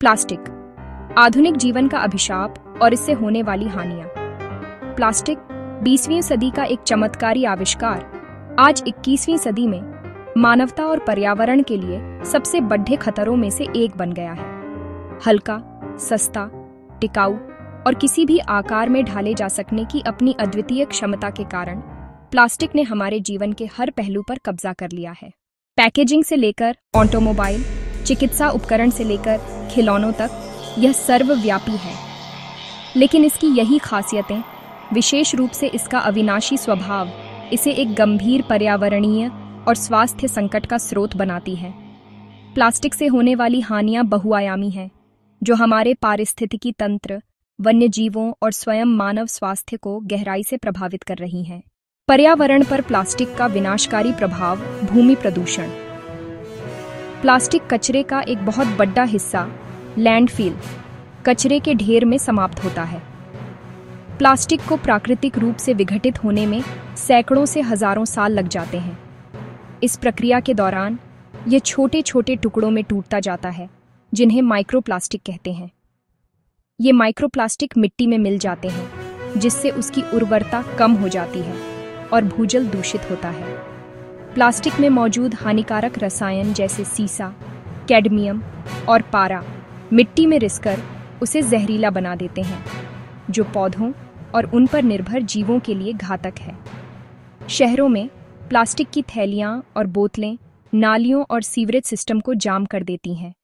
Plastic, आधुनिक जीवन का अभिशाप और इससे होने वाली हानियां। प्लास्टिक 20वीं सदी का एक चमत्कारी आविष्कार आज 21वीं सदी में मानवता और पर्यावरण के लिए सबसे बड़े खतरों में से एक बन गया है। हल्का, सस्ता, टिकाऊ और किसी भी आकार में ढाले जा सकने की अपनी अद्वितीय क्षमता के कारण प्लास्टिक ने हमारे जीवन के हर पहलू पर कब्जा कर लिया है। पैकेजिंग से लेकर ऑटोमोबाइल, चिकित्सा उपकरण से लेकर खिलौनों तक यह सर्वव्यापी है। लेकिन इसकी यही खासियतें, विशेष रूप से इसका अविनाशी स्वभाव, इसे एक गंभीर पर्यावरणीय और स्वास्थ्य संकट का स्रोत बनाती है। प्लास्टिक से होने वाली हानियां बहुआयामी हैं, जो हमारे पारिस्थितिकी तंत्र, वन्य जीवों और स्वयं मानव स्वास्थ्य को गहराई से प्रभावित कर रही हैं। पर्यावरण पर प्लास्टिक का विनाशकारी प्रभाव। भूमि प्रदूषण। प्लास्टिक कचरे का एक बहुत बड़ा हिस्सा लैंडफिल, कचरे के ढेर में समाप्त होता है। प्लास्टिक को प्राकृतिक रूप से विघटित होने में सैकड़ों से हजारों साल लग जाते हैं। इस प्रक्रिया के दौरान ये छोटे छोटे टुकड़ों में टूटता जाता है, जिन्हें माइक्रोप्लास्टिक कहते हैं। ये माइक्रोप्लास्टिक मिट्टी में मिल जाते हैं, जिससे उसकी उर्वरता कम हो जाती है और भूजल दूषित होता है। प्लास्टिक में मौजूद हानिकारक रसायन जैसे सीसा, कैडमियम और पारा मिट्टी में रिसकर उसे जहरीला बना देते हैं, जो पौधों और उन पर निर्भर जीवों के लिए घातक है। शहरों में प्लास्टिक की थैलियां और बोतलें नालियों और सीवरेज सिस्टम को जाम कर देती हैं,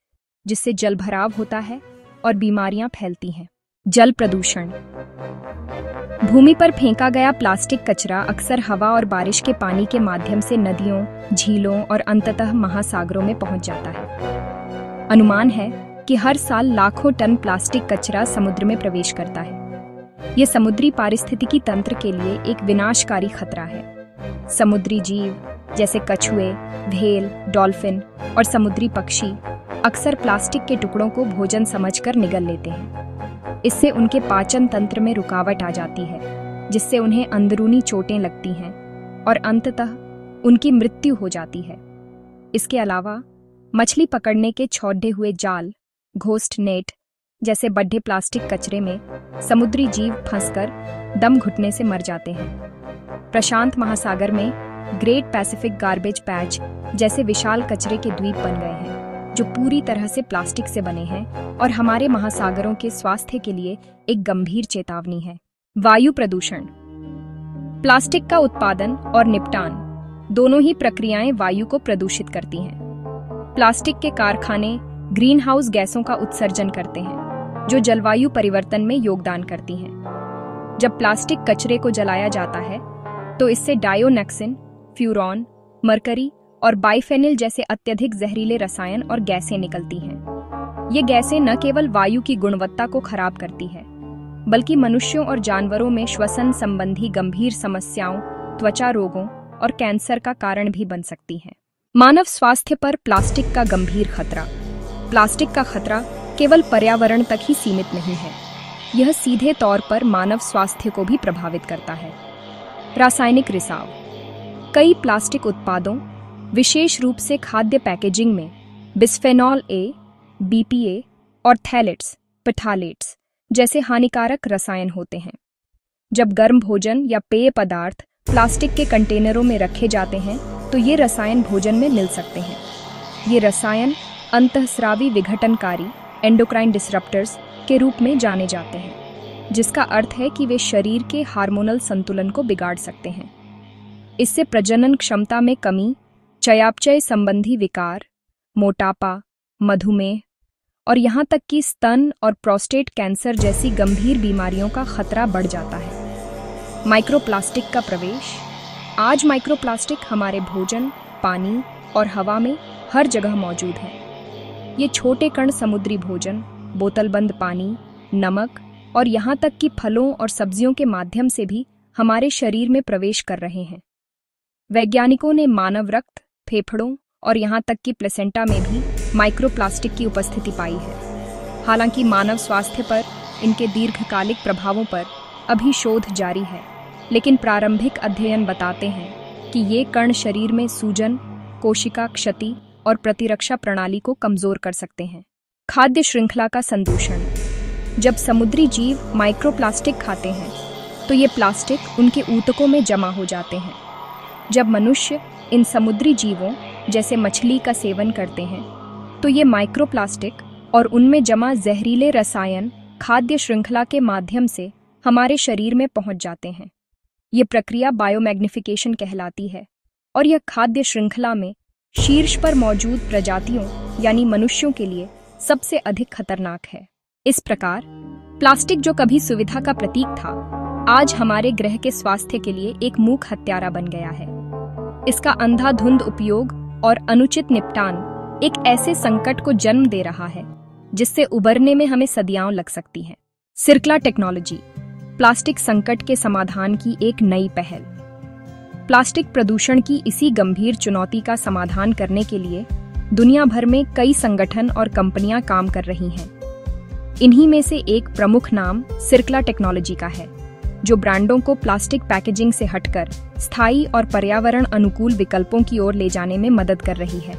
जिससे जलभराव होता है और बीमारियां फैलती हैं। जल प्रदूषण। भूमि पर फेंका गया प्लास्टिक कचरा अक्सर हवा और बारिश के पानी के माध्यम से नदियों, झीलों और अंततः महासागरों में पहुंच जाता है। अनुमान है कि हर साल लाखों टन प्लास्टिक कचरा समुद्र में प्रवेश करता है। ये समुद्री पारिस्थितिकी तंत्र के लिए एक विनाशकारी खतरा है। समुद्री जीव जैसे कछुए, व्हेल, डॉल्फिन और समुद्री पक्षी अक्सर प्लास्टिक के टुकड़ों को भोजन समझकर निगल लेते हैं। इससे उनके पाचन तंत्र में रुकावट आ जाती है, जिससे उन्हें अंदरूनी चोटें लगती हैं और अंततः उनकी मृत्यु हो जाती है। इसके अलावा मछली पकड़ने के छौड़े हुए जाल, घोस्ट नेट जैसे बड़े प्लास्टिक कचरे में समुद्री जीव फंसकर दम घुटने से मर जाते हैं। प्रशांत महासागर में ग्रेट पैसिफिक गार्बेज पैच जैसे विशाल कचरे के द्वीप बन गए हैं, जो पूरी तरह से प्लास्टिक से बने हैं और हमारे महासागरों के स्वास्थ्य के लिए एक गंभीर चेतावनी है। वायु प्रदूषण। प्लास्टिक का उत्पादन और निपटान दोनों ही प्रक्रियाएं वायु को प्रदूषित करती हैं। प्लास्टिक के कारखाने ग्रीन हाउस गैसों का उत्सर्जन करते हैं, जो जलवायु परिवर्तन में योगदान करती हैं। जब प्लास्टिक कचरे को जलाया जाता है, तो इससे डायोनेक्सिन, फ्यूरॉन, मरकरी और बाइफेनिल जैसे अत्यधिक जहरीले रसायन और गैसें निकलती हैं। ये गैसें न केवल वायु की गुणवत्ता को खराब करती हैं, बल्कि मनुष्यों और जानवरों में श्वसन संबंधी गंभीर समस्याओं, त्वचा रोगों और कैंसर का कारण भी बन सकती हैं। मानव स्वास्थ्य पर प्लास्टिक का गंभीर खतरा। प्लास्टिक का खतरा केवल पर्यावरण तक ही सीमित नहीं है, यह सीधे तौर पर मानव स्वास्थ्य को भी प्रभावित करता है। रासायनिक रिसाव। कई प्लास्टिक उत्पादों, विशेष रूप से खाद्य पैकेजिंग में बिस्फेनॉल ए, बीपीए और थैलेट्स, पथालेट्स जैसे हानिकारक रसायन होते हैं। जब गर्म भोजन या पेय पदार्थ प्लास्टिक के कंटेनरों में रखे जाते हैं, तो ये रसायन भोजन में मिल सकते हैं। ये रसायन अंतःस्रावी विघटनकारी एंडोक्राइन डिसरप्टर्स के रूप में जाने जाते हैं, जिसका अर्थ है कि वे शरीर के हार्मोनल संतुलन को बिगाड़ सकते हैं। इससे प्रजनन क्षमता में कमी, चयापचय संबंधी विकार, मोटापा, मधुमेह और यहाँ तक कि स्तन और प्रोस्टेट कैंसर जैसी गंभीर बीमारियों का खतरा बढ़ जाता है। माइक्रोप्लास्टिक का प्रवेश। आज माइक्रोप्लास्टिक हमारे भोजन, पानी और हवा में हर जगह मौजूद है। ये छोटे कण समुद्री भोजन, बोतलबंद पानी, नमक और यहाँ तक कि फलों और सब्जियों के माध्यम से भी हमारे शरीर में प्रवेश कर रहे हैं। वैज्ञानिकों ने मानव रक्त, फेफड़ों और यहाँ तक कि प्लेसेंटा में भी माइक्रोप्लास्टिक की उपस्थिति पाई है। हालांकि मानव स्वास्थ्य पर इनके दीर्घकालिक प्रभावों पर अभी शोध जारी है, लेकिन प्रारंभिक अध्ययन बताते हैं कि ये कण शरीर में सूजन, कोशिका क्षति और प्रतिरक्षा प्रणाली को कमजोर कर सकते हैं। खाद्य श्रृंखला का संदूषण। जब समुद्री जीव माइक्रोप्लास्टिक खाते हैं तो ये प्लास्टिक उनके ऊतकों में जमा हो जाते हैं। जब मनुष्य इन समुद्री जीवों जैसे मछली का सेवन करते हैं तो ये माइक्रोप्लास्टिक और उनमें जमा जहरीले रसायन खाद्य श्रृंखला के माध्यम से हमारे शरीर में पहुंच जाते हैं। ये प्रक्रिया बायोमैग्निफिकेशन कहलाती है और यह खाद्य श्रृंखला में शीर्ष पर मौजूद प्रजातियों यानी मनुष्यों के लिए सबसे अधिक खतरनाक है। इस प्रकार प्लास्टिक जो कभी सुविधा का प्रतीक था, आज हमारे ग्रह के स्वास्थ्य के लिए एक मूक हत्यारा बन गया है। इसका अंधाधुंध उपयोग और अनुचित निपटान एक ऐसे संकट को जन्म दे रहा है जिससे उबरने में हमें सदियां लग सकती हैं। सिर्कला टेक्नोलॉजी प्लास्टिक संकट के समाधान की एक नई पहल। प्लास्टिक प्रदूषण की इसी गंभीर चुनौती का समाधान करने के लिए दुनिया भर में कई संगठन और कंपनियां काम कर रही हैं। इन्हीं में से एक प्रमुख नाम सिर्कला टेक्नोलॉजी का है, जो ब्रांडों को प्लास्टिक पैकेजिंग से हटकर स्थायी और पर्यावरण अनुकूल विकल्पों की ओर ले जाने में मदद कर रही है।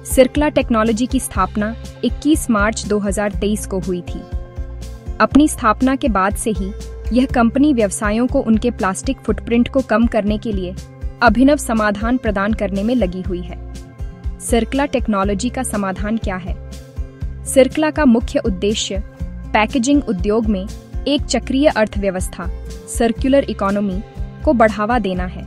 सिर्कला टेक्नोलॉजी की स्थापना 21 मार्च 2023 को हुई थी। अपनी स्थापना के बाद से ही यह कंपनी व्यवसायों को उनके प्लास्टिक फुटप्रिंट को कम करने के लिए अभिनव समाधान प्रदान करने में लगी हुई है। सिर्कला टेक्नोलॉजी का समाधान क्या है? सिर्कला का मुख्य उद्देश्य पैकेजिंग उद्योग में एक चक्रीय अर्थव्यवस्था सर्कुलर इकोनॉमी को बढ़ावा देना है।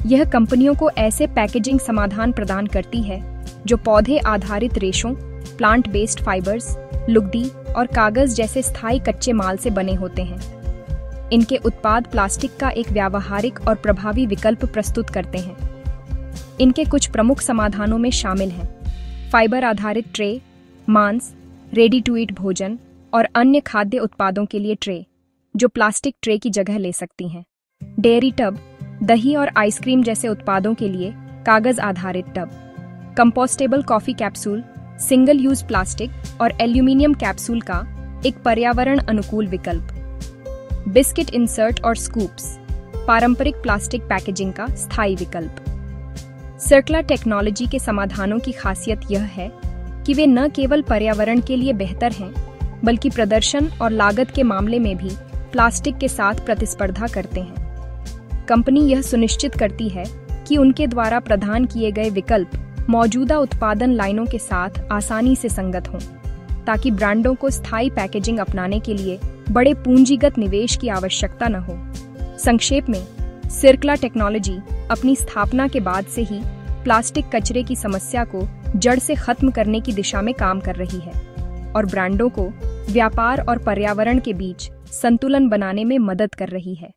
यह कंपनियों को ऐसे पैकेजिंग समाधान प्रदान करती है जो पौधे आधारित रेशों, प्लांट बेस्ड फाइबर्स, लुगदी और कागज जैसे स्थायी कच्चे माल से बने होते हैं। इनके उत्पाद प्लास्टिक का एक व्यावहारिक और प्रभावी विकल्प प्रस्तुत करते हैं। इनके कुछ प्रमुख समाधानों में शामिल हैं फाइबर आधारित ट्रे, मांस, रेडी टू ईट भोजन और अन्य खाद्य उत्पादों के लिए ट्रे जो प्लास्टिक ट्रे की जगह ले सकती हैं। डेयरी टब, दही और आइसक्रीम जैसे उत्पादों के लिए कागज आधारित tub. Compostable coffee capsule, single use plastic और एल्यूमिनियम कैप्सूल का एक पर्यावरण अनुकूल विकल्प। बिस्किट इंसर्ट और स्कूप्स, पारंपरिक प्लास्टिक पैकेजिंग का स्थायी विकल्प। सिर्कला टेक्नोलॉजी के समाधानों की खासियत यह है कि वे न केवल पर्यावरण के लिए बेहतर हैं, बल्कि प्रदर्शन और लागत के मामले में भी प्लास्टिक के साथ प्रतिस्पर्धा करते हैं। कंपनी यह सुनिश्चित करती है कि उनके द्वारा प्रदान किए गए विकल्प मौजूदा उत्पादन लाइनों के साथ आसानी से संगत हों, ताकि ब्रांडों को स्थायी पैकेजिंग अपनाने के लिए बड़े पूंजीगत निवेश की आवश्यकता न हो। संक्षेप में, सिर्कला टेक्नोलॉजी अपनी स्थापना के बाद से ही प्लास्टिक कचरे की समस्या को जड़ से खत्म करने की दिशा में काम कर रही है और ब्रांडों को व्यापार और पर्यावरण के बीच संतुलन बनाने में मदद कर रही है।